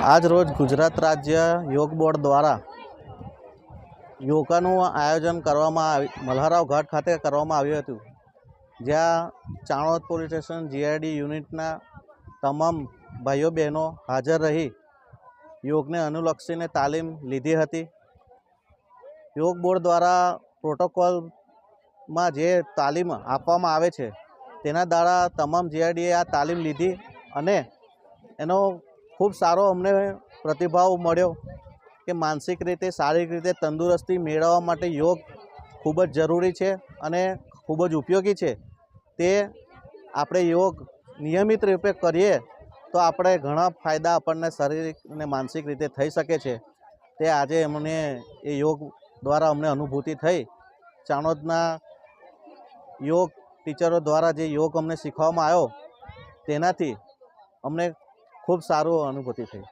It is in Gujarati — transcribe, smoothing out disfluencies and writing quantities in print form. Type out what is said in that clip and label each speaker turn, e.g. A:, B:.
A: આજ રોજ ગુજરાત રાજ્ય યોગ બોર્ડ દ્વારા યોગાનું આયોજન મલ્હારાવ ઘાટ ખાતે કરવામાં આવ્યું હતું, જ્યાં ચાણોદ પોલીસ સ્ટેશન જીઆઈડી યુનિટના તમામ ભાઈઓ બહેનો હાજર રહી યોગને અનુલક્ષીને તાલીમ લીધી હતી। યોગ બોર્ડ દ્વારા પ્રોટોકોલમાં જે તાલીમ આપવામાં આવે છે તેના દ્વારા તમામ જીઆઈડીએ આ તાલીમ લીધી અને એનો ખૂબ સારો અમને પ્રતિભાવ મળ્યો કે માનસિક રીતે શારીરિક રીતે તંદુરસ્તી મેળવવા માટે યોગ ખૂબ જ જરૂરી છે અને ખૂબ જ ઉપયોગી છે। તે આપણે યોગ નિયમિત રૂપે કરીએ તો આપણે ઘણા ફાયદા આપણને શારીરિક અને માનસિક રીતે થઈ શકે છે। તે આજે અમને એ યોગ દ્વારા અમને અનુભૂતિ થઈ। ચાણોદના યોગ ટીચરો દ્વારા જે યોગ અમને શીખવવામાં આવ્યો તેનાથી અમને ખૂબ સારું અનુભૂતિ થઈ।